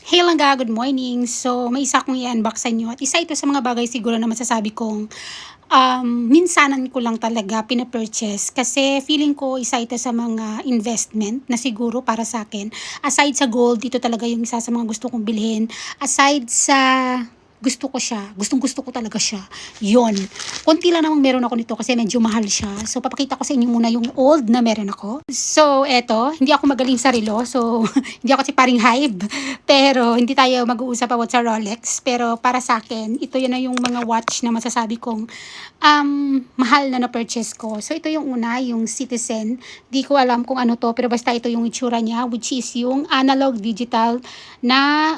Hey langga, good morning. So, may isa akong i-unbox sa inyo at isa ito sa mga bagay siguro na masasabi kong minsanan ko lang talaga pina-purchase kasi feeling ko isa ito sa mga investment na siguro para sa akin. Aside sa gold, dito talaga yung isa sa mga gusto kong bilhin. Aside sa gusto ko siya, gustong-gusto ko talaga siya. Yon. Konti lang namang meron ako nito kasi medyo mahal siya. So, papakita ko sa inyo muna yung old na meron ako. So, eto, hindi ako magaling sa relo. So, hindi ako si paring Hybe. Pero, hindi tayo mag-uusap about sa Rolex. Pero, para sa akin, ito yun na yung mga watch na masasabi kong mahal na na-purchase ko. So, ito yung una, yung Citizen. Di ko alam kung ano to, pero basta ito yung itsura niya, which is yung analog digital na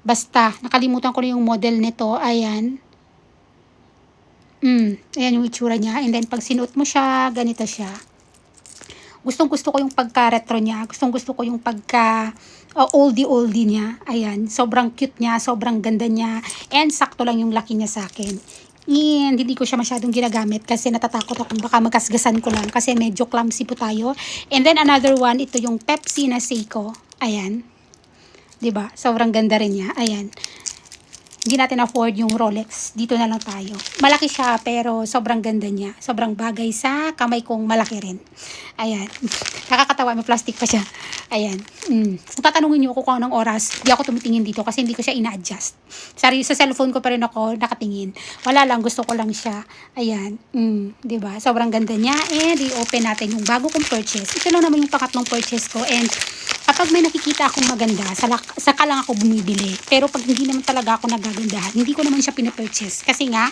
basta, nakalimutan ko na yung model nito. Ayan. Ayan yung itsura niya. And then, pag sinuot mo siya, ganito siya. Gustong-gusto ko yung pagka-retro niya. Gustong-gusto ko yung pagka oldie-oldie niya. Ayan. Sobrang cute niya. Sobrang ganda niya. And sakto lang yung laki niya sa akin. And hindi ko siya masyadong ginagamit kasi natatakot ako baka magkasgasan ko lang kasi medyo clumsy po tayo. And then, another one, ito yung Pepsi na Seiko. Ayan. 'Di ba? Sobrang ganda rin niya. Ayan. Hindi natin afford yung Rolex. Dito na lang tayo. Malaki siya pero sobrang ganda niya. Sobrang bagay sa kamay kong malaki rin. Ayan. Nakakatawa. May plastic pa siya. Ayan. Kung tatanungin niyo ako kung anong oras, di ako tumitingin dito kasi hindi ko siya ina-adjust. Sa cellphone ko pa rin ako nakatingin. Wala lang. Gusto ko lang siya. Ayan. Diba? Sobrang ganda niya. And i-open natin yung bago kong purchase. Ito lang naman yung pangatlong purchase ko. And kapag may nakikita akong maganda, saka lang ako bumibili. Pero pag hindi naman talaga ako nagagandahan, hindi ko naman siya pinapurchase. Kasi nga,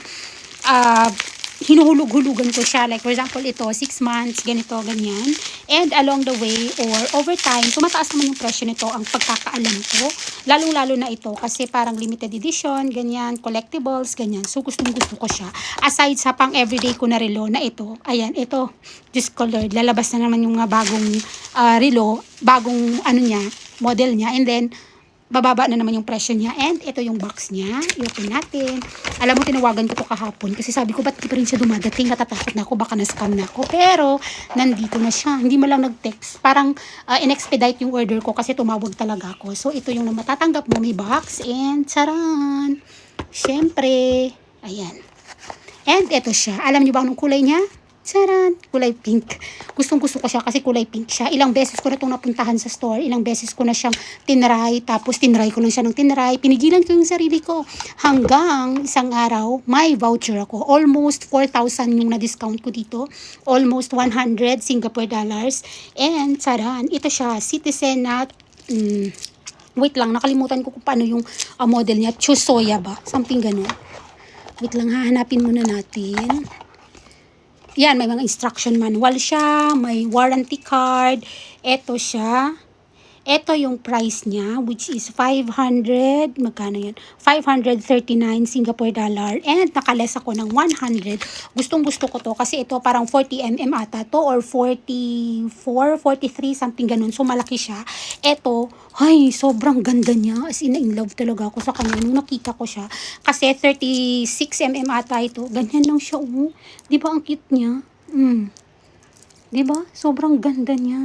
hinuhulog-hulugan ko siya. Like for example, ito, 6 months, ganito, ganyan. And along the way or over time, tumataas naman yung presyo nito ang pagkakaalam ko. Lalong-lalo na ito kasi parang limited edition, ganyan, collectibles, ganyan. So gustong-gusto ko siya. Aside sa pang everyday ko na relo na ito, ayan, ito, just colored. Lalabas na naman yung mga bagong relo, bagong ano niya, model niya. And then, bababa na naman yung presyo niya. And ito yung box niya. I-open natin. Alam mo, tinawagan ko to kahapon. Kasi sabi ko, ba't di pa rin siya dumadating? Natatakot na ako. Baka na-scam na ako. Pero, nandito na siya. Hindi mo lang nag-text. Parang, in-expedite yung order ko kasi tumawag talaga ako. So, ito yung matatanggap mo. May box. And, charan! Siyempre, ayan. And ito siya. Alam niyo ba anong kulay niya? Charan! Kulay pink. Gustong-gusto ko siya kasi kulay pink siya. Ilang beses ko na itong napuntahan sa store. Ilang beses ko na siyang tinry. Tapos tinry ko lang siya ng tinry. Pinigilan ko yung sarili ko. Hanggang isang araw, may voucher ako. Almost 4,000 yung na-discount ko dito. Almost 100 Singapore dollars. And charan! Ito siya. Citizen na wait lang, nakalimutan ko kung paano yung model niya. Chusoya ba? Something ganun. Wait lang, hahanapin muna natin. Yan, may mga instruction manual siya, may warranty card. Ito siya. Ito yung price niya, which is 500, magkano yan? 539 Singapore dollar. And nakaless ako ng 100. Gustong-gusto ko to kasi ito parang 40mm ata to or 44, 43, something ganun. So, malaki siya. Ito, ay, sobrang ganda niya. As in love talaga ako sa kanya nung nakita ko siya. Kasi 36mm ata ito. Ganyan lang siya. Di ba ang cute niya? Di ba? Sobrang ganda niya.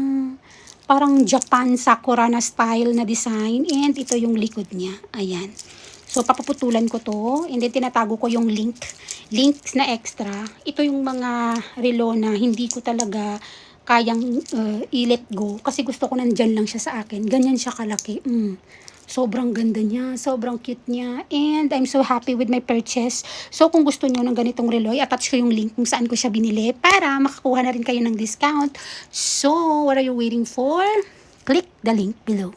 Parang Japan Sakura na style na design. And ito yung likod niya. Ayan. So, papaputulan ko to. And then, tinatago ko yung links na extra. Ito yung mga relo na hindi ko talaga kayang i-let go. Kasi gusto ko nandyan lang siya sa akin. Ganyan siya kalaki. Sobrang ganda niya. Sobrang cute niya. And I'm so happy with my purchase. So, kung gusto niyo ng ganitong relo, attach ko yung link kung saan ko siya binili para makakuha na rin kayo ng discount. So, what are you waiting for? Click the link below.